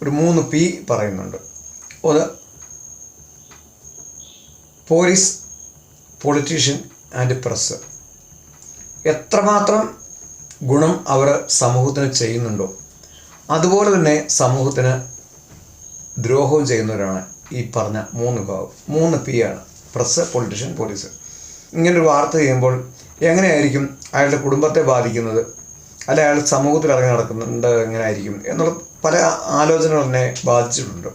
ഒരു 3 P പറയുന്നുണ്ട്. ഒന്ന് പോലീസ്, പൊളിറ്റീഷ്യൻ ആൻഡ് പ്രസ്. എത്രമാത്രം ഗുണം അവർ സമൂഹത്തിന് ചെയ്യുന്നുണ്ടോ അതുപോലെ തന്നെ സമൂഹത്തിന് ദ്രോഹവും ചെയ്യുന്നവരാണ് ഈ പറഞ്ഞ 3 വിഭാഗം. 3 P ആണ്: പ്രസ്, പൊളിറ്റീഷ്യൻ, പോലീസ്. ഇങ്ങനൊരു വാർത്ത ചെയ്യുമ്പോൾ എങ്ങനെയായിരിക്കും അയാളുടെ കുടുംബത്തെ ബാധിക്കുന്നത്, അല്ലെ അയാൾ സമൂഹത്തിൽ ഇറങ്ങി നടക്കുന്നുണ്ട് എങ്ങനെയായിരിക്കും എന്നുള്ള പല ആലോചനകൾ എന്നെ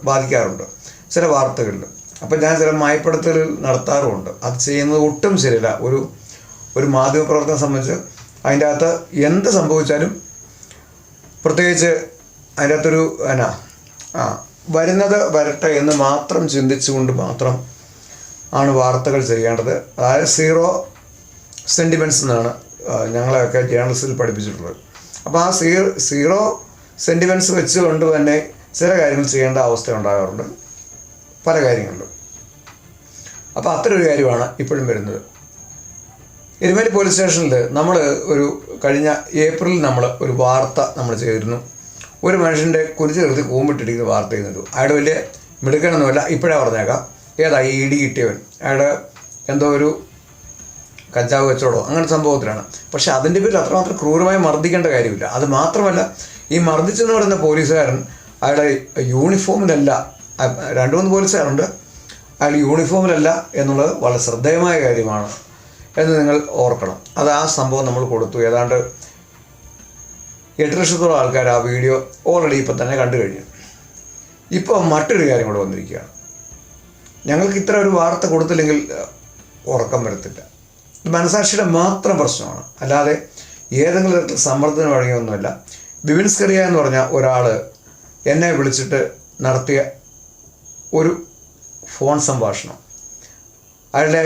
ബാധിക്കാറുണ്ട് ചില വാർത്തകളിൽ. അപ്പം ഞാൻ ചില മയപ്പെടുത്തലുകൾ നടത്താറുമുണ്ട്. അത് ചെയ്യുന്നത് ഒട്ടും ശരിയല്ല. ഒരു മാധ്യമപ്രവർത്തനം സംബന്ധിച്ച് അതിൻ്റെ അകത്ത് എന്ത് സംഭവിച്ചാലും, പ്രത്യേകിച്ച് അതിൻ്റെ അകത്തൊരു വരുന്നത് വരട്ടെ എന്ന് മാത്രം ചിന്തിച്ചുകൊണ്ട് മാത്രം ആണ് വാർത്തകൾ ചെയ്യേണ്ടത്. അതായത് 0 സെൻറ്റിമെൻറ്റ്സ് എന്നാണ് ഞങ്ങളെയൊക്കെ ജേർണലിസ്റ്റിൽ പഠിപ്പിച്ചിട്ടുള്ളത്. അപ്പോൾ ആ 0 സെൻറ്റിമെൻറ്റ്സ് വെച്ചുകൊണ്ട് തന്നെ ചില കാര്യങ്ങൾ ചെയ്യേണ്ട അവസ്ഥ ഉണ്ടാകാറുണ്ട്, പല കാര്യങ്ങളിലും. അപ്പോൾ അത്തരൊരു കാര്യമാണ് ഇപ്പോഴും വരുന്നത്. എരുമേലി പോലീസ് സ്റ്റേഷനിൽ നമ്മൾ കഴിഞ്ഞ ഏപ്രിലിൽ നമ്മൾ ഒരു വാർത്ത ചെയ്തിരുന്നു. ഒരു മനുഷ്യൻ്റെ കുരിച്ച് നിർത്തി കൂമ്പിട്ടിരിക്കുന്ന വാർത്ത ചെയ്യുന്നുള്ളൂ. അയാളുടെ വലിയ മിടുക്കനൊന്നുമല്ല, ഇപ്പോഴേ പറഞ്ഞേക്കാം. ഏതാ ഈ ഇടി കിട്ടിയവൻ, അയാളുടെ എന്തോ ഒരു കഞ്ചാവ് കച്ചവടമോ അങ്ങനെ സംഭവത്തിലാണ്. പക്ഷേ അതിൻ്റെ പേരിൽ അത്രമാത്രം ക്രൂരമായി മർദ്ദിക്കേണ്ട കാര്യമില്ല. അത് മാത്രമല്ല, ഈ മർദ്ദിച്ചെന്ന് പറയുന്ന പോലീസുകാരൻ അയാളുടെ യൂണിഫോമിലല്ല. 2-3 പോലീസുകാരുണ്ട്, അയാൾ യൂണിഫോമിലല്ല എന്നുള്ളത് വളരെ ശ്രദ്ധേയമായ കാര്യമാണ് എന്ന് നിങ്ങൾ ഓർക്കണം. അത് ആ സംഭവം നമ്മൾ കൊടുത്തു. ഏതാണ്ട് 8 ലക്ഷത്തോളം ആൾക്കാർ ആ വീഡിയോ ഓൾറെഡി ഇപ്പം തന്നെ കണ്ടു കഴിഞ്ഞു. ഇപ്പോൾ മറ്റൊരു കാര്യം കൂടെ വന്നിരിക്കുകയാണ്. ഞങ്ങൾക്ക് ഇത്ര ഒരു വാർത്ത കൊടുത്തില്ലെങ്കിൽ ഉറക്കം വരത്തില്ല. ഇത് മനസാക്ഷിയുടെ മാത്രം പ്രശ്നമാണ്, അല്ലാതെ ഏതെങ്കിലും തരത്തിൽ സമ്മർദ്ദത്തിന് വഴങ്ങിയൊന്നുമില്ല. ബിബിൻ സ്കറിയ എന്ന് പറഞ്ഞ ഒരാൾ എന്നെ വിളിച്ചിട്ട് നടത്തിയ ഒരു ഫോൺ സംഭാഷണം, അയാളുടെ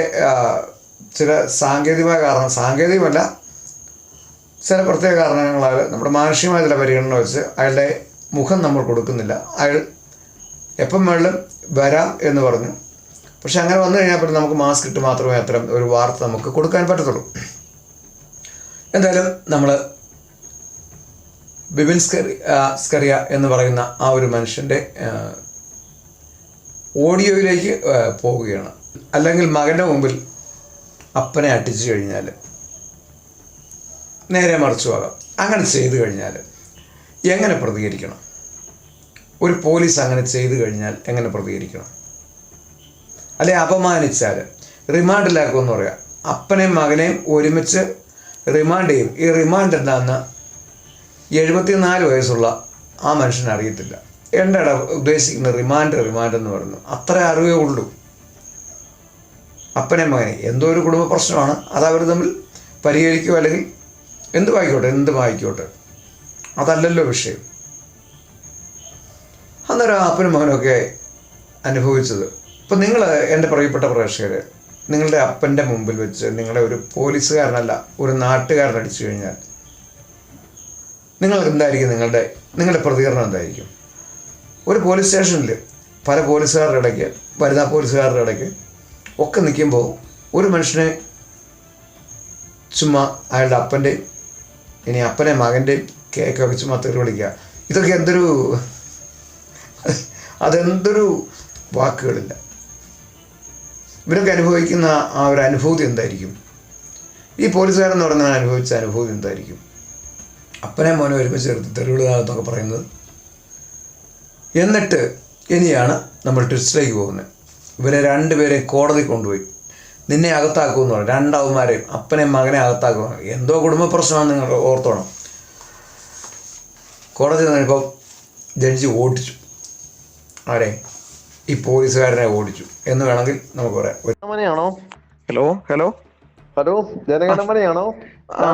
ചില സാങ്കേതികമല്ല, ചില പ്രത്യേക കാരണങ്ങളാൽ നമ്മുടെ മാനുഷികമായ ചില പരിഗണന വെച്ച് അയാളുടെ മുഖം നമ്മൾ കൊടുക്കുന്നില്ല. അയാൾ എപ്പം വേണമെങ്കിലും വരാം എന്ന് പറഞ്ഞു. പക്ഷെ അങ്ങനെ വന്നു കഴിഞ്ഞാൽ പിന്നെ നമുക്ക് മാസ്ക് ഇട്ട് മാത്രമേ അത്തരം ഒരു വാർത്ത നമുക്ക് കൊടുക്കാൻ പറ്റത്തുള്ളൂ. എന്തായാലും നമ്മൾ ബിബിൻ സ്കറിയ എന്ന് പറയുന്ന ആ ഒരു മനുഷ്യൻ്റെ ഓഡിയോയിലേക്ക് പോവുകയാണ്. അല്ലെങ്കിൽ മകൻ്റെ മുമ്പിൽ അപ്പനെ അട്ടിച്ചു കഴിഞ്ഞാൽ നേരെ മറിച്ചു പോകാം. അങ്ങനെ ചെയ്തു കഴിഞ്ഞാൽ എങ്ങനെ പ്രതികരിക്കണം? ഒരു പോലീസ് അങ്ങനെ ചെയ്തു കഴിഞ്ഞാൽ എങ്ങനെ പ്രതികരിക്കണം? അല്ലെ അപമാനിച്ചാൽ റിമാൻഡിലാക്കുമെന്ന് പറയാം. അപ്പനെയും മകനെയും ഒരുമിച്ച് റിമാൻഡ് ചെയ്യും. ഈ റിമാൻഡ് എന്താണെന്ന് 74 വയസ്സുള്ള ആ മനുഷ്യന് അറിയത്തില്ല. എന്താണ് ഉദ്ദേശിക്കുന്നത്? റിമാൻഡ് എന്ന് പറയുന്നു. അത്ര അറിവേ ഉള്ളൂ. അപ്പനെയും മകനെ എന്തോ ഒരു കുടുംബ പ്രശ്നമാണ്, അത് അവർ തമ്മിൽ പരിഹരിക്കുകയോ അല്ലെങ്കിൽ എന്തും ആയിക്കോട്ടെ, അതല്ലല്ലോ വിഷയം. അന്നേരം അപ്പനും മകനൊക്കെ അനുഭവിച്ചത്. ഇപ്പം നിങ്ങൾ, എൻ്റെ പ്രിയപ്പെട്ട പ്രേക്ഷകർ, നിങ്ങളുടെ അപ്പൻ്റെ മുമ്പിൽ വെച്ച് നിങ്ങളെ ഒരു പോലീസുകാരനല്ല ഒരു നാട്ടുകാരൻ അടിച്ചു കഴിഞ്ഞാൽ നിങ്ങൾക്ക് എന്തായിരിക്കും നിങ്ങളുടെ പ്രതികരണം എന്തായിരിക്കും? ഒരു പോലീസ് സ്റ്റേഷനിൽ പല പോലീസുകാരുടെ ഇടയ്ക്ക്, വനിതാ പോലീസുകാരുടെ ഇടയ്ക്ക് ഒക്കെ നിൽക്കുമ്പോൾ ഒരു മനുഷ്യനെ ചുമ്മാ അയാളുടെ അപ്പൻ്റെയും ഇനി അപ്പനെ മകൻ്റെയും കേക്കൊക്കെ ചുമ്മാ തെറി വിളിക്കുക, ഇതൊക്കെ അതെന്തൊരു വാക്കുകളില്ല. ഇവരൊക്കെ അനുഭവിക്കുന്ന ആ ഒരു അനുഭൂതി എന്തായിരിക്കും? ഈ പോലീസുകാരെന്ന് പറയുന്നവൻ അനുഭവിച്ച അനുഭൂതി എന്തായിരിക്കും? അപ്പനെ മോനെ ഒരുമിച്ച് ചേർത്ത് തെറിവിടുക എന്നൊക്കെ പറയുന്നത്. എന്നിട്ട് ഇനിയാണ് നമ്മൾ ട്വിസ്റ്റിലേക്ക് പോകുന്നത്. ഇവരെ 2 പേരെയും കോടതി കൊണ്ടുപോയി നിന്നെ അകത്താക്കുമെന്ന് പറഞ്ഞു. 2 അവന്മാരെയും, അപ്പനെയും മകനെ അകത്താക്കുക. എന്തോ കുടുംബ പ്രശ്നമാണ്, നിങ്ങൾ ഓർത്തോണം. കോടതി നിന്നപ്പോൾ ജഡ്ജി ഓടിച്ചു. ആരെ? ഈ പോലീസുകാരനെ ഓടിച്ചു എന്ന് വേണമെങ്കിൽ നമുക്ക് പറയാം. ഹലോ, ജനഗണമനയാണോ?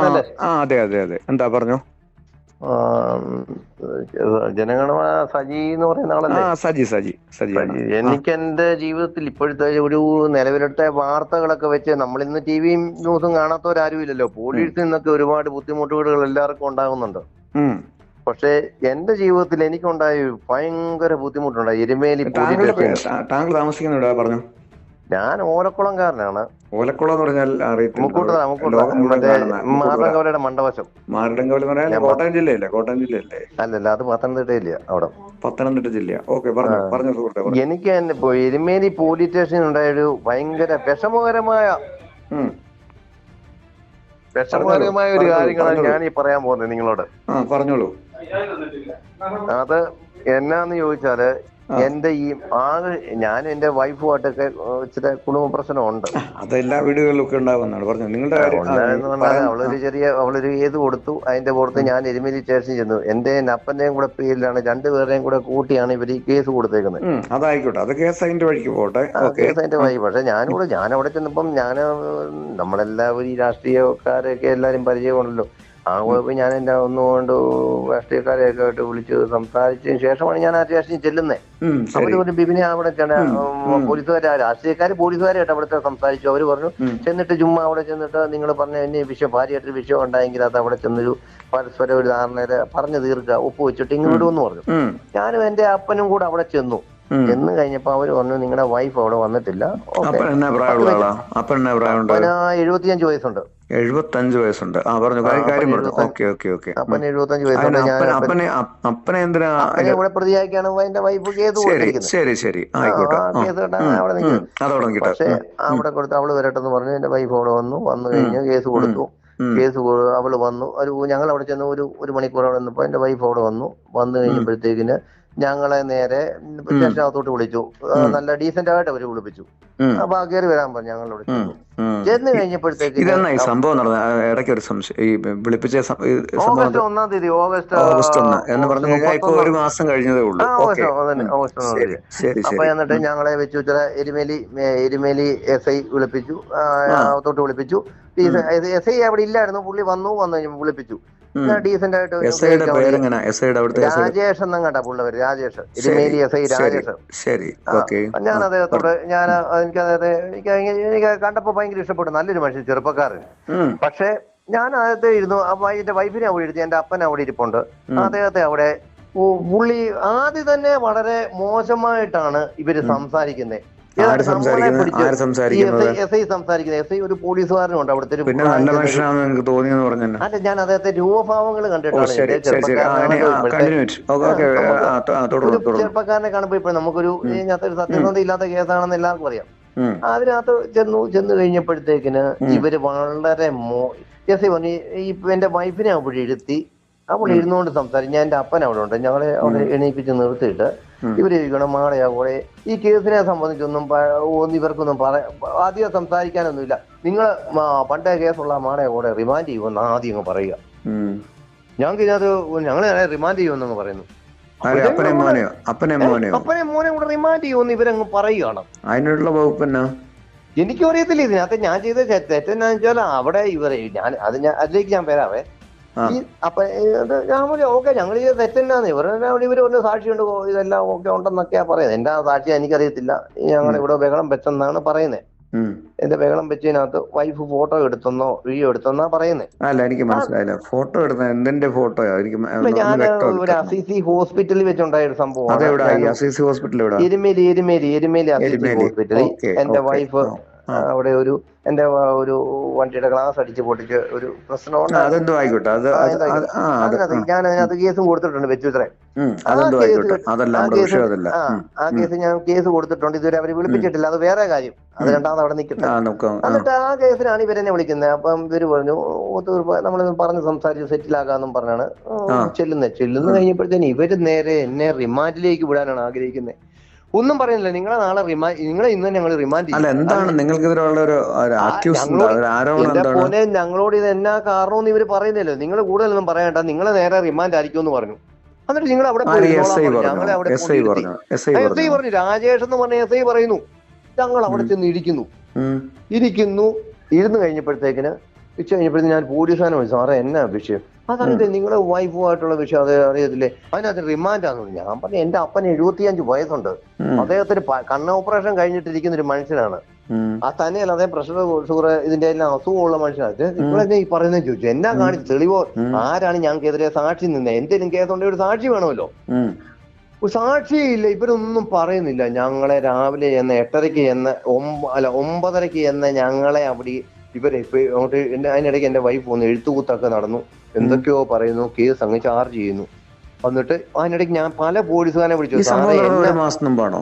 അതെ. എന്താ പറഞ്ഞു? ജനഗണമന സജി എന്ന് പറയുന്ന ആളല്ലേ? സജി. എനിക്ക് എന്റെ ജീവിതത്തിൽ ഇപ്പോഴത്തെ ഒരു നിലവിലത്തെ വാർത്തകളൊക്കെ വെച്ച് നമ്മളിന്ന് ടിവിയും ന്യൂസും കാണാത്തവരാരും ഇല്ലല്ലോ. പോലീസിൽ നിന്നൊക്കെ ഒരുപാട് ബുദ്ധിമുട്ടുകൾ എല്ലാവർക്കും ഉണ്ടാകുന്നുണ്ട്. പക്ഷെ എന്റെ ജീവിതത്തിൽ എനിക്കുണ്ടായ ഭയങ്കര ബുദ്ധിമുട്ടുണ്ടായി. എരുമേലി താങ്കൾ താമസിക്കുന്നുണ്ടോ? പറഞ്ഞു. ഞാൻ ഓലക്കുളംകാരനാണ്. ഓലക്കുളം എന്ന് പറഞ്ഞാൽ അറിയത്തില്ല. മുക്കൂട്ട ലോകം മുഴുവൻ മറ്റേ കാണുന്ന മാറൻകവലയുടെ മണ്ടവശം. മാരടങ്കോല എന്ന് പറഞ്ഞാൽ കോട്ടയം ജില്ലയല്ലേ? കോട്ടയം ജില്ലയല്ലേ? അല്ലല്ല, അത് പത്തനംതിട്ടയില്ല. അവിടെ പത്തനംതിട്ട ജില്ല. ഓക്കെ, പറഞ്ഞു സുഹൃത്തെ. എനിക്ക് തന്നെ ഇപ്പൊ എരുമേലി പോലീസ് സ്റ്റേഷനിൽ ഉണ്ടായൊരു ഭയങ്കര വിഷമകരമായ ഒരു കാര്യങ്ങളാണ് ഞാൻ ഈ പറയാൻ പോകുന്നത് നിങ്ങളോട്. പറഞ്ഞോളൂ. അത് എന്നാന്ന് ചോദിച്ചാല്, എന്റെ ഈ ഞാൻ എന്റെ വൈഫുമായിട്ടൊക്കെ ഇച്ചിരി കുടുംബ പ്രശ്നമുണ്ട്. അതെല്ലാ വീടുകളിലും ഒക്കെ ഉണ്ടാവുന്നതാണ്. പറഞ്ഞു നിങ്ങളുടെ അവളൊരു കേസ് കൊടുത്തു. അതിന്റെ പുറത്ത് ഞാൻ എരുമേലി സ്റ്റേഷനിൽ ചെന്നു. എന്റെ അപ്പന്റെയും കൂടെ പേരിലാണ്, രണ്ടുപേരുടെയും കൂടെ കൂട്ടിയാണ് ഇവർ ഈ കേസ് കൊടുത്തേക്കുന്നത്. അതായിക്കോട്ടെ, അത് കേസ് അതിന്റെ വഴിക്ക് പോട്ടെ. കേസ് അതിന്റെ വഴി. പക്ഷെ ഞാൻ അവിടെ ചെന്നപ്പം നമ്മളെല്ലാവരും ഈ രാഷ്ട്രീയക്കാരെയൊക്കെ എല്ലാരും പരിചയമുണ്ടല്ലോ. ആ കുഴപ്പം ഞാൻ എന്റെ ഒന്നുകൊണ്ട് രാഷ്ട്രീയക്കാരെയൊക്കെ ആയിട്ട് വിളിച്ച് സംസാരിച്ചതിന് ശേഷമാണ് ഞാൻ ആ സ്റ്റേഷനിൽ ചെല്ലുന്നത്. അവര് ഒരു ബിബിനെ അവിടെ പോലീസുകാരായിട്ട് അവിടുത്തെ സംസാരിച്ചു. അവര് പറഞ്ഞു ചെന്നിട്ട് ചുമ്മാ അവിടെ ചെന്നിട്ട് നിങ്ങൾ പറഞ്ഞ എന്നെ ഭാര്യയായിട്ടൊരു വിഷയം ഉണ്ടായെങ്കിൽ അത് അവിടെ ചെന്നൊരു പരസ്പരം ഒരു ധാരണയുടെ പറഞ്ഞു തീർക്കുക, ഒപ്പുവെച്ചിട്ട് ഇങ്ങോട്ട് എന്ന് പറഞ്ഞു. ഞാനും എന്റെ അപ്പനും കൂടെ അവിടെ ചെന്നു കഴിഞ്ഞപ്പോ അവര് പറഞ്ഞു നിങ്ങളുടെ വൈഫ് അവിടെ വന്നിട്ടില്ല. 75 വയസ്സുണ്ട്. 75 വയസ്സുണ്ട്. അപ്പന് 75 വയസ്സുണ്ട്. അപ്പനെ എന്തിനാ ഇവിടെ പ്രതിയാക്കിയാണ് എന്റെ വൈഫ് കേസ് കൊടുത്തിരിക്കുന്നത്. ശരി ആയിക്കോട്ടെ. അവിടെ നിൽക്കും. പക്ഷെ അവിടെ കൊടുത്ത് അവള് വരട്ടെന്ന് പറഞ്ഞു. എന്റെ വൈഫ് അവിടെ വന്നു കഴിഞ്ഞ് കേസ് കൊടുത്തു. അവള് വന്നു. ഞങ്ങൾ അവിടെ ചെന്ന് ഒരു മണിക്കൂർ അവിടെ നിന്നപ്പോ എന്റെ വൈഫ് അവിടെ വന്നു കഴിഞ്ഞപ്പോഴത്തേക്കിന് ഞങ്ങളെ നേരെ സ്റ്റേഷനകത്തോട്ട് വിളിച്ചു. നല്ല ഡീസന്റ് ആയിട്ട് അവര് വിളിപ്പിച്ചു. അപ്പൊ കയറി വരാൻ പറഞ്ഞു. ഞങ്ങളോട് ചെന്ന് കഴിഞ്ഞപ്പോഴത്തേക്ക് സംഭവം ഇടയ്ക്ക് ഒരു സംശയം. ഈ വിളിപ്പിച്ച ഓഗസ്റ്റ് 1 തീയതി ഒരു മാസം കഴിഞ്ഞതേ ഉള്ളൂ. ഓഗസ്റ്റ് 1 തീയതി. അപ്പൊ എന്നിട്ട് ഞങ്ങളെ വെച്ചു എരുമേലി SI വിളിപ്പിച്ചു. തൊട്ട് വിളിപ്പിച്ചു. SI അവിടെ ഇല്ലായിരുന്നു. പുള്ളി വന്നു വിളിപ്പിച്ചു. ഡീസന്റ് ആയിട്ട് രാജേഷ് എന്നങ്ങാട്ടാ പുള്ളവര്. രാജേഷ്, എരുമേലി SI രാജേഷ്. ഞാൻ അദ്ദേഹത്തോട് എനിക്ക് കണ്ടപ്പോ ഭയങ്കര ഇഷ്ടപ്പെട്ടു. നല്ലൊരു മനുഷ്യൻ, ചെറുപ്പക്കാരൻ. പക്ഷെ ഞാൻ അദ്ദേഹത്തെ ഇരുന്നു. അപ്പൊ എന്റെ വൈഫിനെ അവിടെ ഇരുത്തി, എന്റെ അപ്പൻ അവിടെ ഇരിപ്പുണ്ട്. അദ്ദേഹത്തെ അവിടെ പുള്ളി ആദ്യം തന്നെ വളരെ മോശമായിട്ടാണ് ഇവര് സംസാരിക്കുന്നത്. SI ഒരു പോലീസുകാരനുണ്ട് അവിടുത്തെ. അല്ല, ഞാൻ അദ്ദേഹത്തെ രൂപഭാവങ്ങൾ കണ്ടിട്ടാണ്. ചെറുപ്പക്കാരനെ കാണുമ്പോ ഇപ്പൊ നമുക്കൊരു സത്യസന്ധത ഇല്ലാത്ത കേസാണെന്ന് എല്ലാവർക്കും അറിയാം. അതിനകത്ത് ചെന്ന് കഴിഞ്ഞപ്പോഴത്തേക്കിന് ഇവര് വളരെ SI പറഞ്ഞു എന്റെ വൈഫിനെ അവിടെ ഇരുത്തി. അവിടെ ഇരുന്നുകൊണ്ട് സംസാരിക്കും. ഞാൻ എന്റെ അപ്പൻ അവിടെ ഉണ്ട്. ഞങ്ങളെ അവിടെ എണീപ്പിച്ച് നിർത്തിയിട്ട് ഇവര് ചോദിക്കണം മാടയാ കൂടെ ഈ കേസിനെ സംബന്ധിച്ചൊന്നും ഇവർക്കൊന്നും അധികം സംസാരിക്കാനൊന്നുമില്ല. നിങ്ങൾ പണ്ടേ കേസുള്ള മാടയാ കൂടെ റിമാൻഡ് ചെയ്യുമെന്ന് ആദ്യം അങ്ങ് പറയുക. ഞങ്ങൾക്ക് ഇതിനകത്ത് ഞങ്ങൾ റിമാൻഡ് ചെയ്യുമെന്നങ്ങ് പറയുന്നു. അപ്പനെ മോനെ കൂടെ റിമാൻഡ് ചെയ്യുമെന്ന് ഇവരങ്ങ് പറയുകയാണ്. അതിനുള്ള വകുപ്പ് എനിക്കും അറിയത്തില്ല. ഇതിനകത്ത് ഞാൻ ചെയ്ത തെറ്റെന്നാന്ന് വെച്ചാൽ അവിടെ അതിലേക്ക് ഞാൻ വരാവേ. അപ്പൊ ഞാൻ ഓക്കെ ഞങ്ങൾ ചെയ്ത തെറ്റെന്നാന്ന് ഇവര് ഒന്ന് സാക്ഷിയുണ്ട്, ഇതെല്ലാം ഓക്കെ ഉണ്ടെന്നൊക്കെയാ പറയുന്നത്. എന്റെ സാക്ഷി എനിക്കറിയത്തില്ല. ഞങ്ങൾ ഇവിടെ ബഹളം വെച്ചെന്നാണ് പറയുന്നത്. എന്റെ ബഹളം വെച്ചതിനകത്ത് വൈഫ് ഫോട്ടോ എടുത്തെന്നോ വീഡിയോ എടുത്തെന്നാ പറയുന്നത്. അല്ല, എനിക്ക് മനസ്സിലായില്ല. ഫോട്ടോ എടുത്ത എന്തിന്റെ ഫോട്ടോ? ഞാൻ ഒരു അസിസി ഹോസ്പിറ്റലിൽ വെച്ചുണ്ടായ ഒരു സംഭവമാണ്. എരുമേലി അസിസി ഹോസ്പിറ്റലിൽ എന്റെ വൈഫ് അവിടെ എന്റെ ഒരു വണ്ടിയുടെ ഗ്ലാസ് അടിച്ച് പൊട്ടിച്ച് ഒരു പ്രശ്നമുണ്ട്. ഞാൻ അതിനകത്ത് കേസും കൊടുത്തിട്ടുണ്ട്. വെച്ചുത്രേ ആ കേസ് ഞാൻ കേസ് കൊടുത്തിട്ടുണ്ട്. ഇതുവരെ അവര് വിളിപ്പിച്ചിട്ടില്ല. അത് വേറെ കാര്യം. അത് രണ്ടാമത് അവിടെ നിൽക്കട്ടെ. എന്നിട്ട് ആ കേസിനാണ് ഇവരെന്നെ വിളിക്കുന്നത്. അപ്പം ഇവര് പറഞ്ഞു നമ്മൾ പറഞ്ഞ് സംസാരിച്ച് സെറ്റിലാക്കാന്നും പറഞ്ഞാണ് ചെല്ലുന്നത് കഴിഞ്ഞപ്പോഴത്തേന് ഇവര് നേരെ എന്നെ റിമാൻഡിലേക്ക് വിടാനാണ് ആഗ്രഹിക്കുന്നത്. ഒന്നും പറയുന്നില്ല. നിങ്ങളെ നാളെ നിങ്ങളെ ഇന്ന് ഞങ്ങൾ റിമാൻഡ് ചെയ്യും. ഞങ്ങളോട് ഇത് എന്നാ കാരണമെന്ന് ഇവര് പറയുന്നില്ലല്ലോ. നിങ്ങൾ കൂടുതലൊന്നും പറയണ്ട, നിങ്ങളെ നേരെ റിമാൻഡ് ആയിരിക്കും എന്ന് പറഞ്ഞു. എന്നിട്ട് നിങ്ങൾ അവിടെ ഞങ്ങളെ അവിടെ SI പറഞ്ഞു. രാജേഷ് എന്ന് പറഞ്ഞ SI പറയുന്നു. ഞങ്ങൾ അവിടെ ചെന്ന് ഇരുന്നു കഴിഞ്ഞപ്പോഴത്തേക്കിന് ഞാൻ പോലീസുകാരനെ വിളിച്ചു. സാറേ എന്നാ വിഷയം? അതായത് നിങ്ങളുടെ വൈഫുമായിട്ടുള്ള വിഷയം അത് അറിയത്തില്ലേ? അതിനകത്ത് റിമാൻഡാന്ന് പറഞ്ഞു. ഞാൻ പറഞ്ഞു എന്റെ അപ്പന് 75 വയസ്സുണ്ട്. അദ്ദേഹത്തിന് കണ്ണ് ഓപ്പറേഷൻ കഴിഞ്ഞിട്ടിരിക്കുന്ന ഒരു മനുഷ്യനാണ്. തന്നെയല്ല അദ്ദേഹം പ്രഷർ ഷുഗർ ഇതിന്റെ എല്ലാം അസുഖമുള്ള മനുഷ്യനാണ്. നിങ്ങളെന്നെ ഈ പറയുന്നത് ചോദിച്ചു. എന്നാ കാണിച്ച് തെളിവോ? ആരാണ് ഞങ്ങൾക്കെതിരെ സാക്ഷി നിന്നത്? എന്തെങ്കിലും കേസുണ്ടെങ്കിൽ ഒരു സാക്ഷി വേണമല്ലോ. സാക്ഷിയില്ല, ഇവരൊന്നും പറയുന്നില്ല. ഞങ്ങളെ രാവിലെ ചെന്ന് 8:30 ചെന്ന് 9:30 ചെന്ന് ഞങ്ങളെ അവിടെ ഇവരെ ഇപ്പൊ അങ്ങോട്ട് അതിനിടയ്ക്ക് എന്റെ വൈഫ് വന്നു, എഴുത്തുകൂത്തൊക്കെ നടന്നു, എന്തൊക്കെയോ പറയുന്നു, കേസ് അങ്ങ് ചാർജ് ചെയ്യുന്നു. എന്നിട്ട് അതിനിടയ്ക്ക് ഞാൻ പല പോലീസുകാരെ വിളിച്ചു. സാറേ ഒരു മാസം മുമ്പാണോ?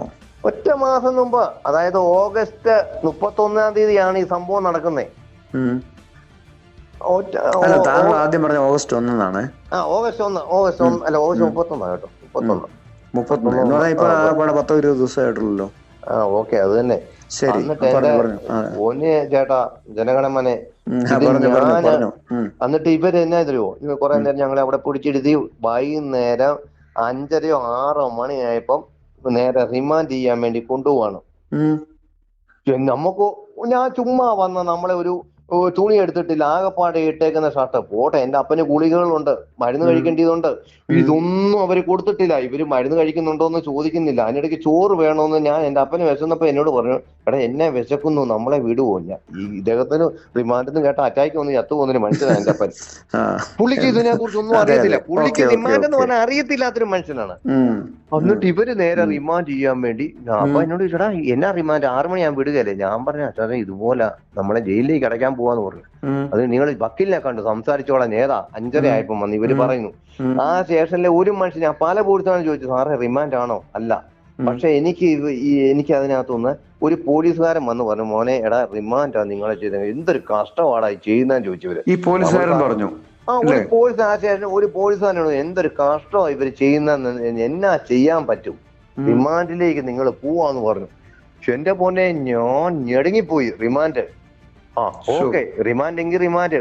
ഒറ്റ മാസം മുമ്പ്, അതായത് ഓഗസ്റ്റ് 31-ാം തീയതിയാണ് ഈ സംഭവം നടക്കുന്നത്. താങ്കൾ ആദ്യം പറഞ്ഞ ഓഗസ്റ്റ് 1 ഓഗസ്റ്റ് 1 അല്ല, ഓഗസ്റ്റ് 31 കേട്ടോ, 31. ഇപ്പൊ 10-20 ദിവസമായിട്ടുള്ളല്ലോ. ഓക്കെ, അത് തന്നെ. ശരി, എന്നിട്ട് എന്റെ പൊന്ന് ചേട്ടാ, ജനഗണമനെ, എന്നിട്ട് ഇവര് എന്നാ തരുമോ, കുറെ നേരം ഞങ്ങളെ അവിടെ പിടിച്ചിരുത്തി വൈകുന്നേരം 5:30-6 മണിയായപ്പം നേരെ റിമാൻഡ് ചെയ്യാൻ വേണ്ടി കൊണ്ടുപോവാണ്. നമുക്ക് ഞാൻ ചുമ്മാ വന്ന നമ്മളെ ഒരു തുണി എടുത്തിട്ടില്ല, ആകെപ്പാടെ ഇട്ടേക്കുന്ന ഷർട്ട് പോട്ടെ, എന്റെ അപ്പന് ഗുളികകളുണ്ട്, മരുന്ന് കഴിക്കേണ്ടതുണ്ട്, ഇതൊന്നും അവര് കൊടുത്തിട്ടില്ല. ഇവര് മരുന്ന് കഴിക്കുന്നുണ്ടോ എന്ന് ചോദിക്കുന്നില്ല. അതിനിടയ്ക്ക് ചോറ് വേണമെന്ന് ഞാൻ എന്റെ അപ്പന് വിശന്നപ്പോ എന്നോട് പറഞ്ഞു, എടാ എന്നെ വിശക്കുന്നു, നമ്മളെ വിടുവോ? ഞാൻ ഈ ഇദ്ദേഹത്തിന് റിമാൻഡെന്ന് കേട്ട അറ്റാക്ക് വന്ന് ചത്തുപോകുന്നൊരു മനുഷ്യനാണ് എന്റെ അപ്പൻ. പുള്ളിക്ക് ഇതിനെ കുറിച്ചൊന്നും അറിയത്തില്ല, പുള്ളിക്ക് റിമാൻഡ് എന്ന് പറഞ്ഞാൽ അറിയത്തില്ലാത്തൊരു മനുഷ്യനാണ്. എന്നിട്ട് ഇവര് നേരെ റിമാൻഡ് ചെയ്യാൻ വേണ്ടി, അപ്പൊ എന്നോട് ചോദിച്ചടാ എന്നാ റിമാൻഡ്, 6 മണി ഞാൻ വിടുകയല്ലേ? ഞാൻ പറഞ്ഞ അച്ഛാ ഇതുപോലെ നമ്മളെ ജയിലിലേക്ക് അടയ്ക്കാൻ പോവാന്ന് പറഞ്ഞു. അത് നിങ്ങൾ വക്കീലിനെ കണ്ടു സംസാരിച്ചോളാം, നേതാ 5:30 ആയപ്പോ വന്ന് ഇവര് പറയുന്നു. ആ സ്റ്റേഷനിലെ ഒരു മനുഷ്യൻ, ഞാൻ പല പോലീസാണ് ചോദിച്ചു, സാറേ റിമാൻഡ് ആണോ? അല്ല. പക്ഷെ എനിക്ക് അതിനകത്തുനിന്ന് ഒരു പോലീസുകാരൻ വന്ന് പറഞ്ഞു, മോനെ എടാ റിമാൻഡാ നിങ്ങളെ ചെയ്ത, എന്തൊരു കഷ്ടമാടാ ചെയ്യുന്നതെന്ന് ചോദിച്ചവര്. ഈ പോലീസുകാരൻ പറഞ്ഞു. ഒരു പോലീസ് ആ സ്റ്റേഷൻ ഒരു പോലീസുകാരനോട് എന്തൊരു കഷ്ടമാണ് ഇവര് ചെയ്യുന്ന, എന്നാ ചെയ്യാൻ പറ്റും, റിമാൻഡിലേക്ക് നിങ്ങൾ പോവാന്ന് പറഞ്ഞു. പക്ഷെ എന്റെ പോന്നെ ഞാൻ ഞെടുങ്ങിപ്പോയി. റിമാൻഡ് ഓക്കെ, റിമാൻഡ് എങ്കിൽ റിമാൻഡ്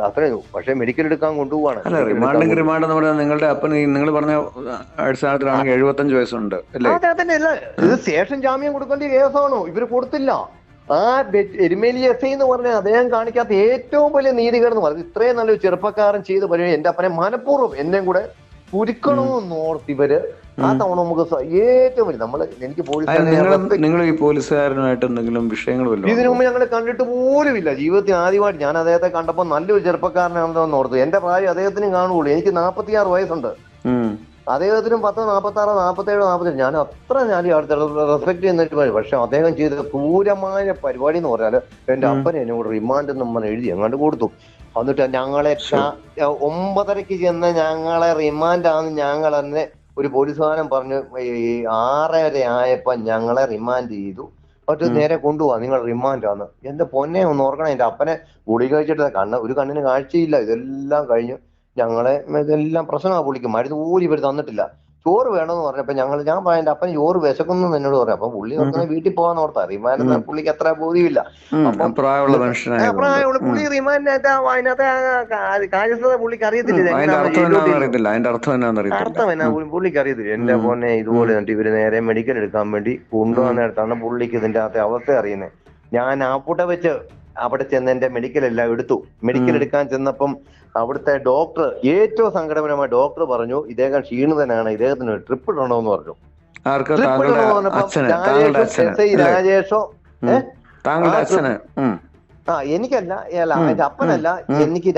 അത്രേ, പക്ഷെ മെഡിക്കൽ എടുക്കാൻ കൊണ്ടുപോവാണ്. റിമാൻഡ് എന്ന് പറഞ്ഞാൽ നിങ്ങളുടെ അപ്പൻ നിങ്ങൾ പറഞ്ഞ അടിസ്ഥാനത്തിലാണെങ്കിൽ 75 വയസ്സുണ്ട് അല്ലേ? അതന്നെ, ഇത് സ്റ്റേഷൻ ജാമ്യം കൊടുക്കേണ്ട കേസാണോ? ഇവര് കൊടുത്തില്ല. ആ എരുമേലി എസ് എന്ന് പറഞ്ഞാൽ അദ്ദേഹം കാണിക്കാത്ത ഏറ്റവും വലിയ നീതികേടെന്ന് പറഞ്ഞു. ഇത്രയും നല്ലൊരു ചെറുപ്പക്കാരൻ ചെയ്ത് പറയുന്നത് എന്റെ അപ്പനെ മനഃപൂർവ്വം എന്നെയും കൂടെ കുരുക്കണമെന്ന് ഓർത്ത് ഇവര് ആ തവണ നമുക്ക് ഏറ്റവും വലിയ എനിക്ക് നിങ്ങൾ ഈ പോലീസുകാരനായിട്ട് എന്തെങ്കിലും വിഷയങ്ങളും ഇതിനു മുമ്പ് ഞങ്ങൾ കണ്ടിട്ട് പോലും ഇല്ല. ജീവിതത്തിൽ ആദ്യമായിട്ട് ഞാൻ അദ്ദേഹത്തെ കണ്ടപ്പോൾ നല്ലൊരു ചെറുപ്പക്കാരനാണെന്ന് ഓർത്തു. എന്റെ പ്രായം അദ്ദേഹത്തിനും കാണുകയുള്ളൂ. എനിക്ക് 46 വയസ്സുണ്ട്, അദ്ദേഹത്തിനും 10, 46, 47, 48. ഞാൻ അത്ര റെസ്പെക്ട് ചെയ്യുന്നിട്ട്. പക്ഷെ അദ്ദേഹം ചെയ്ത ക്രൂരമായ പരിപാടി എന്ന് പറഞ്ഞാൽ എന്റെ അപ്പനെ എന്നോട് റിമാൻഡ് നമ്മൾ എഴുതി അങ്ങോട്ട് കൊടുത്തു. എന്നിട്ട് ഞങ്ങളെ 9:30 ചെന്ന് ഞങ്ങളെ റിമാൻഡാന്ന് ഞങ്ങൾ തന്നെ ഒരു പോലീസുകാരൻ പറഞ്ഞു. 6:30 ആയപ്പോ ഞങ്ങളെ റിമാൻഡ് ചെയ്തു. എന്നിട്ട് നേരെ കൊണ്ടുപോവാ, നിങ്ങൾ റിമാൻഡാന്ന്. എന്റെ പൊന്നെ ഒന്ന് ഓർക്കണം, എന്റെ അപ്പനെ ഗുളിക കഴിച്ചിട്ട് ഒരു കണ്ണിന് കാഴ്ചയില്ല. ഇതെല്ലാം കഴിഞ്ഞു ഞങ്ങളെ ഇതെല്ലാം പ്രശ്നമാണ്. പുള്ളിക്ക് മരുന്ന് പോലും ഇവർ തന്നിട്ടില്ല. ചോറ് വേണമെന്ന് പറഞ്ഞപ്പോ ഞാൻ എന്റെ അപ്പന് ചോറ് വിശക്കുന്നു എന്നോട് പറഞ്ഞു. അപ്പൊ പുള്ളി ഓർക്കുന്ന വീട്ടിൽ പോകാന്ന് ഓർത്താ. റിമാൻഡ് പുള്ളിക്ക് അത്ര ബോധ്യമില്ല. പ്രായമുള്ള പുള്ളി റിമാൻഡ് അതിനകത്ത് കാര്യസ്ഥത പുള്ളിക്ക് അറിയത്തില്ല, അർത്ഥം എന്നാ പുള്ളിക്ക് അറിയത്തില്ല. എന്റെ പൊന്നെ ഇതുപോലെ ഇവര് നേരെ മെഡിക്കൽ എടുക്കാൻ വേണ്ടി കൊണ്ടുപോകാൻ നേരത്താണ് പുള്ളിക്ക് ഇതിന്റെ അകത്തെ അവസ്ഥ അറിയുന്നത്. ഞാൻ ആപ്പുട്ട വെച്ച് അവിടെ ചെന്ന് എന്റെ മെഡിക്കൽ എല്ലാം എടുത്തു. മെഡിക്കൽ എടുക്കാൻ ചെന്നപ്പം അവിടുത്തെ ഡോക്ടർ, ഏറ്റവും സങ്കടപരമായ ഡോക്ടർ പറഞ്ഞു, ഇദ്ദേഹം ക്ഷീണിതനാണ്, ഇദ്ദേഹത്തിന് ട്രിപ്പ് ഇടണമെന്ന് പറഞ്ഞു. രാജേഷോ എനിക്കല്ല, എന്റെ അപ്പനല്ല,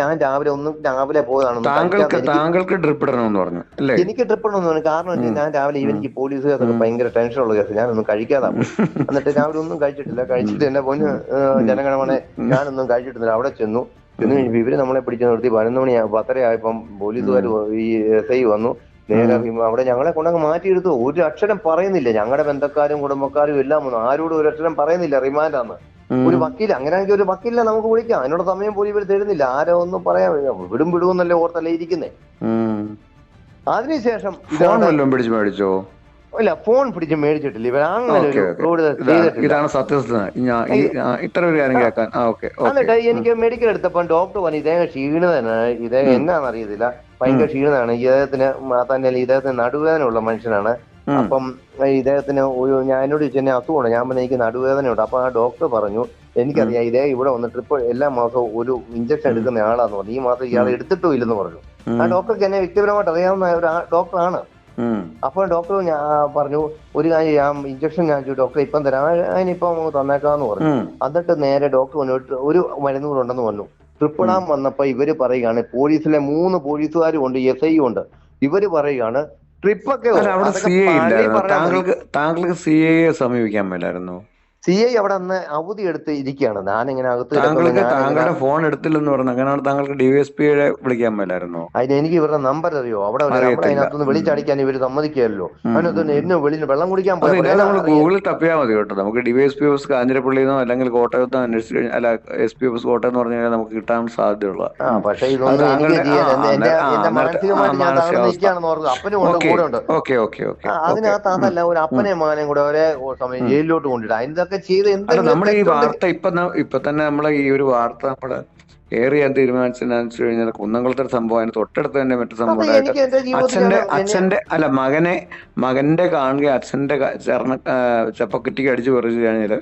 ഞാൻ രാവിലെ പോയതാണ്. താങ്കൾക്ക് ട്രിപ്പ് ഇടണമെന്ന് പറഞ്ഞു. എനിക്ക് ട്രിപ്പ് ഇടണമെന്ന് പറഞ്ഞു. കാരണം ഞാൻ രാവിലെ എനിക്ക് പോലീസുകാർക്ക് ഭയങ്കര ടെൻഷനുള്ള കേസ്, ഞാനൊന്നും കഴിക്കാതാ. എന്നിട്ട് രാവിലെ ഒന്നും കഴിച്ചിട്ട് എന്നെ പൊന്ന് ജനഗണമനെ ഞാനൊന്നും കഴിച്ചിട്ടില്ല. അവിടെ ചെന്നു കഴിഞ്ഞപ്പോ ഇവര് നമ്മളെ പിടിച്ചു നിർത്തി. 11 മണി 10:30 ആയപ്പം പോലീസുകാർ ഈ SI വന്നു. നേരെ അവിടെ ഞങ്ങളെ കൊണ്ടങ്ങ് മാറ്റിയെടുത്തു. ഒരു അക്ഷരം പറയുന്നില്ല. ഞങ്ങളുടെ ബന്ധക്കാരും കുടുംബക്കാരും എല്ലാം വന്നു. ആരോടും ഒരു അക്ഷരം പറയുന്നില്ല റിമാൻഡാന്ന്. ഒരു വക്കീൽ, അങ്ങനെയാണെങ്കിൽ ഒരു വക്കീലിനെ നമുക്ക് വിളിക്കാം. അതിനോട് സമയം പോലും ഇവർ തരുന്നില്ല. ആരോ ഒന്നും പറയാൻ വിടുമെന്നല്ലേ ഓർത്തല്ലേ ഇരിക്കുന്നേ. അതിനുശേഷം മേടിച്ചോ? ഇല്ല, ഫോൺ പിടിച്ച് മേടിച്ചിട്ടില്ല. ഇവർ അങ്ങനെ ഇതാണ് സത്യസന്ധത. എന്നിട്ട് എനിക്ക് മെഡിക്കൽ എടുത്തപ്പോൾ ഡോക്ടർ പറഞ്ഞു, ഇദ്ദേഹം ക്ഷീണിതനാണ്, ഇദ്ദേഹം എന്നാന്നറിയത്തില്ല, ഭയങ്കര ക്ഷീണിതനാണ്. ഇദ്ദേഹത്തിന് നടുവേദന ഉള്ള മനുഷ്യനാണ്. അപ്പം ഇദ്ദേഹത്തിന് എന്നോട് ചോദിച്ചു എന്നെ അസുഖമാണ്. ഞാൻ പറഞ്ഞു എനിക്ക് നടുവേദനയുണ്ട്. അപ്പൊ ആ ഡോക്ടർ പറഞ്ഞു, എനിക്കറിയാം ഇദ്ദേഹം ഇവിടെ വന്നിട്ട് ഇപ്പോൾ എല്ലാ മാസവും ഒരു ഇഞ്ചക്ഷൻ എടുക്കുന്ന ആളാന്ന് പറഞ്ഞു. ഈ മാസം ഇയാൾ എടുത്തിട്ടും ഇല്ലെന്ന് പറഞ്ഞു. ആ ഡോക്ടർക്ക് എന്നെ വ്യക്തിപരമായിട്ട് അറിയാവുന്ന ഒരു ഡോക്ടറാണ്. അപ്പോൾ ഡോക്ടർ ഞാൻ പറഞ്ഞു, ഒരു കാര്യം ഞാൻ ഇഞ്ചക്ഷൻ ഞാൻ ഡോക്ടർ ഇപ്പം തരാം, അതിനിപ്പം തന്നേക്കാന്ന് പറഞ്ഞു. എന്നിട്ട് നേരെ ഡോക്ടർ വന്നിട്ട് ഒരു മരുന്ന് കൂടെ ഉണ്ടെന്ന് പറഞ്ഞു. ട്രിപ്പ് ഇടാൻ വന്നപ്പോ ഇവര് പറയുകയാണ്, പോലീസിലെ 3 പോലീസുകാരും ഉണ്ട്, SI ഉണ്ട്. ഇവര് പറയുകയാണ് ട്രിപ്പൊക്കെ അല്ല, അവിടെ സി എ ഇല്ലായിരുന്നു. താങ്കൾക്ക് സി എയെ സമീപിക്കാൻ മേലായിരുന്നു. CI അവിടെ അന്ന് അവധി എടുത്ത് ഇരിക്കുകയാണ്. ഞാനിങ്ങനെ അകത്ത് കിടക്കുന്നത് താങ്കളുടെ ഫോൺ എടുത്തില്ലെന്ന് പറഞ്ഞു. അങ്ങനെയാണ് താങ്കൾക്ക് DYSPയെ വിളിക്കാൻ മേലായിരുന്നു. അതിന് എനിക്ക് ഇവരുടെ നമ്പർ അറിയോ? അവിടെ അതിനകത്തുനിന്ന് വിളിച്ചടിക്കാൻ ഇവര് സമ്മതിക്കുകയല്ലോ. അതിനകത്ത് എന്നെ വെള്ളം കുടിക്കാൻ നമ്മൾ ഗൂഗിളിൽ തപ്പിയാൽ മതി കേട്ടോ. നമുക്ക് DYSP ഓഫീസ് കാഞ്ഞിരപ്പള്ളിന്നോ അല്ലെങ്കിൽ കോട്ടയത്തോ അന്വേഷിച്ച് കഴിഞ്ഞാൽ, അല്ല SP ഓഫീസ് കോട്ടയം എന്ന് പറഞ്ഞു കഴിഞ്ഞാൽ നമുക്ക് കിട്ടാൻ സാധ്യതയുള്ള. പക്ഷേ ഇതൊന്നും എന്റെ മാനസികമായിട്ട് ഞാൻ തകർന്നിരിക്കുകയാണെന്ന് ഓർക്കുക. അപ്പനും കൂടെ ഉണ്ട്. അതിനകത്ത് അതല്ല, ഒരു അപ്പനെയും മകനെയും കൂടെ ഒരേ സമയം ജയിലിലോട്ട് കൊണ്ടിട്ട് അതിന്റെ ചെയ്ത് നമ്മുടെ ഈ വാർത്ത ഇപ്പൊ തന്നെ നമ്മളെ ഈ ഒരു വാർത്ത നമ്മള് ഏറെ ഞാൻ തീരുമാനിച്ചു കഴിഞ്ഞാൽ കുന്നംകുളത്തെ സംഭവം അതിന് തൊട്ടടുത്ത് തന്നെ മറ്റു സംഭവം മകന്റെ കാണുക അച്ഛന്റെ ചപ്പക്കുറ്റിക്ക് അടിച്ചു പറിച്ചു കഴിഞ്ഞാല്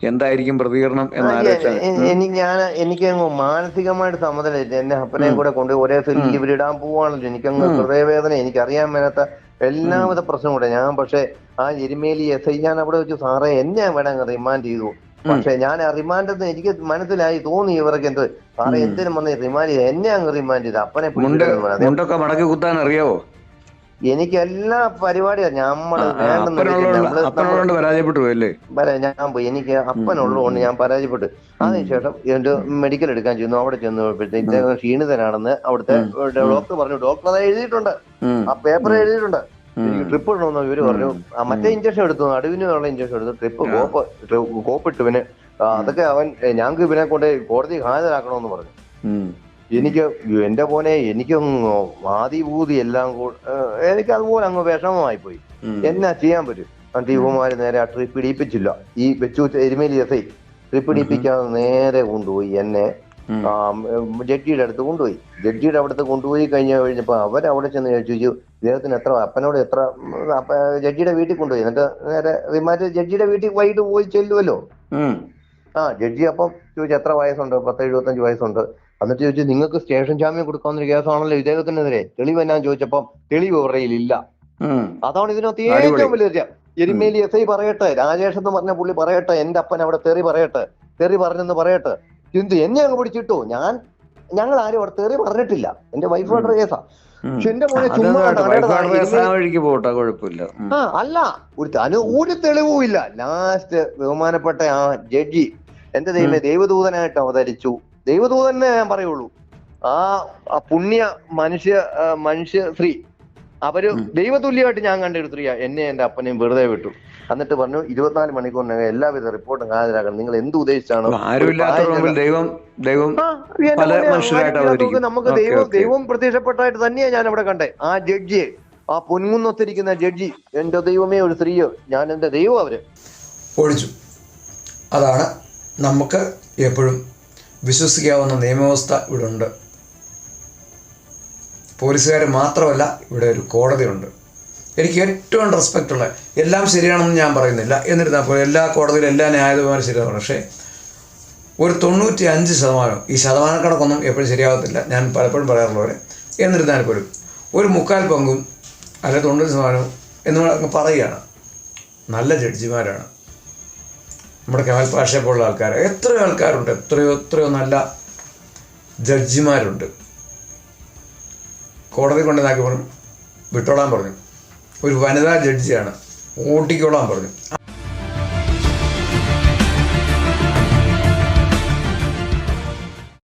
എന്തായിരിക്കും പ്രതികരണം എന്നാലോചിച്ചാൽ എനിക്ക് മാനസികമായിട്ട് സമ്മതമില്ല. എന്നെ അപ്പനെ കൂടെ കൊണ്ട് ഒരേ സെല്ലിൽ ഇവരിടാൻ പോവാണല്ലോ. എനിക്കങ്ങ് ഹൃദയവേദന, എനിക്കറിയാൻ മേലാത്ത എല്ലാവിധ പ്രശ്നം കൂടെ. ഞാൻ പക്ഷെ ആ എരുമേലി SI ഞാൻ അവിടെ വെച്ചു, സാറേ എന്നെ വേണം റിമാൻഡ് ചെയ്തു. പക്ഷെ ഞാൻ ആ റിമാൻഡ് എനിക്ക് മനസ്സിലായി തോന്നി ഇവർക്ക് എന്ത് സാറേ എന്തിനും വന്ന് റിമാൻഡ് ചെയ്ത് എന്നെ അങ്ങ് റിമാൻഡ് ചെയ്ത് അപ്പനെ മടക്കി കുത്താൻ അറിയാവോ? എനിക്ക് എല്ലാ പരിപാടിയും നമ്മള് പരാജയപ്പെട്ടു ഞാൻ പോയി. എനിക്ക് അപ്പനുള്ളതുകൊണ്ട് ഞാൻ പരാജയപ്പെട്ടു. അതിനുശേഷം എന്റെ മെഡിക്കൽ എടുക്കാൻ ചെന്നു. അവിടെ ചെന്നപ്പോഴത്തേക്ക് ക്ഷീണിതനാണെന്ന് അവിടുത്തെ ഡോക്ടർ പറഞ്ഞു. ഡോക്ടർ അത് എഴുതിയിട്ടുണ്ട്, ആ പേപ്പർ എഴുതിയിട്ടുണ്ട്. എനിക്ക് ട്രിപ്പ് ഇടണമെന്ന് ഇവര് പറഞ്ഞു. മറ്റേ ഇഞ്ചക്ഷൻ എടുത്തു, നടുവിനുള്ള ഇഞ്ചക്ഷൻ എടുത്തു, ട്രിപ്പ് കോപ്പിട്ടു. പിന്നെ അതൊക്കെ ഞങ്ങൾക്ക് ഇവനെ കൊണ്ട് കോടതി ഹാജരാക്കണമെന്ന് പറഞ്ഞു. എനിക്ക് എന്റെ പോലെ എനിക്കൊന്ന് ആദിഭൂതി എല്ലാം എനിക്ക് അതുപോലെ അങ്ങ് വിഷമമായി പോയി. എന്നാ ചെയ്യാൻ പറ്റും? ദീപകുമാര് നേരെ ആ ട്രിപ്പ് ഇടിപ്പിച്ചില്ല. ഈ വെച്ചു എരുമേലി SI ട്രിപ്പ് ഇടിപ്പിക്കാതെ നേരെ കൊണ്ടുപോയി എന്നെ ജഡ്ജിയുടെ അടുത്ത് കൊണ്ടുപോയി. ജഡ്ജിയുടെ അടുത്ത് കൊണ്ടുപോയി കഴിഞ്ഞപ്പോ അവരവിടെ ചെന്ന് ചോദിച്ചു ഇദ്ദേഹത്തിന് അപ്പനോട് എത്ര ജഡ്ജിയുടെ വീട്ടിൽ കൊണ്ടുപോയി. എന്നിട്ട് നേരെ റിമാൻഡ് ജഡ്ജിയുടെ വീട്ടിൽ വൈകിട്ട് പോയി ചെല്ലുമല്ലോ. ജഡ്ജി അപ്പം ചോദിച്ചു എത്ര വയസ്സുണ്ട്? 10-75 വയസ്സുണ്ട്. എന്നിട്ട് ചോദിച്ചു നിങ്ങൾക്ക് സ്റ്റേഷൻ ജാമ്യം കൊടുക്കാവുന്ന കേസാണല്ലോ ഇദ്ദേഹത്തിനെതിരെ, തെളിവ് എന്നാന്ന് ചോദിച്ചപ്പം തെളിവ് ഇവരുടെയിലില്ല. അതാണ് ഇതിനകത്ത് ഏറ്റവും വലിയ എരുമേലി SI പറയട്ടെ, രാജേഷ് എന്ന് പറഞ്ഞ പുള്ളി പറയട്ടെ, എന്റെ അപ്പൻ അവിടെ തെറി പറയട്ടെ, തെറി പറഞ്ഞെന്ന് പറയട്ടെ. എന്ത് എന്നെ അങ്ങ് പിടിച്ചിട്ടോ? ഞങ്ങൾ ആരും അവിടെ തെറി പറഞ്ഞിട്ടില്ല. എന്റെ വൈഫുടെ കേസാ. പക്ഷെ എന്റെ മോനെ ചുമ്മാ അല്ല, ഒരു തെളിവും ഇല്ല. ലാസ്റ്റ് ബഹുമാനപ്പെട്ട ആ ജഡ്ജി എന്റെ ദൈവദൂതനായിട്ട് അവതരിച്ചു. ദൈവദൂതനെ ഞാൻ പറയുള്ളൂ. ആ പുണ്യ മനുഷ്യ സ്ത്രീ അവര് ദൈവതുല്യമായിട്ട് ഞാൻ കണ്ട ഒരു സ്ത്രീയാ. എന്നെ എന്റെ അപ്പനെയും വെറുതെ വിട്ടു. എന്നിട്ട് പറഞ്ഞു 24 മണിക്കൂറിനകം എല്ലാവിധ റിപ്പോർട്ടും ഹാജരാക്കണം. നിങ്ങൾ എന്ത് ഉദ്ദേശിച്ചാണ്? നമുക്ക് ദൈവം പ്രത്യക്ഷപ്പെട്ടായിട്ട് തന്നെയാണ് ഞാൻ അവിടെ കണ്ടേ. ആ ജഡ്ജിയെ, ആ പൊൻകുന്നൊത്തിരിക്കുന്ന ജഡ്ജി, എന്റെ ദൈവമേ ഒരു സ്ത്രീയോ, ഞാൻ എന്റെ ദൈവം അവര് ഒഴിച്ചു. അതാണ് നമുക്ക് എപ്പോഴും വിശ്വസിക്കാവുന്ന നിയമവ്യവസ്ഥ ഇവിടെ ഉണ്ട്. പോലീസുകാർ മാത്രമല്ല, ഇവിടെ ഒരു കോടതിയുണ്ട്. എനിക്ക് ഏറ്റവും റെസ്പെക്റ്റ് ഉള്ള, എല്ലാം ശരിയാണെന്ന് ഞാൻ പറയുന്നില്ല, എന്നിരുന്നാൽ പോലും എല്ലാ കോടതിയിലും എല്ലാ ന്യായാധിപന്മാരും ശരിയാണ്. പക്ഷേ ഒരു 95%, ഈ ശതമാനക്കണക്കൊന്നും എപ്പോഴും ശരിയാകത്തില്ല, ഞാൻ പലപ്പോഴും പറയാറുള്ള പോലെ. എന്നിരുന്നാൽ പോലും ഒരു 3/4 പങ്കും അല്ലെങ്കിൽ 90% എന്ന് പറയുകയാണ് നല്ല ജഡ്ജിമാരാണ്. നമ്മുടെ കമാൽ പാഷയെ പോലുള്ള ആൾക്കാർ, എത്രയോ ആൾക്കാരുണ്ട്, എത്രയോ നല്ല ജഡ്ജിമാരുണ്ട്. കോടതി കൊണ്ടുവന്നാക്കി പറഞ്ഞു, വിട്ടോളാൻ പറഞ്ഞു. ഒരു വനിതാ ജഡ്ജിയാണ്, ഓട്ടിക്കോളാൻ പറഞ്ഞു.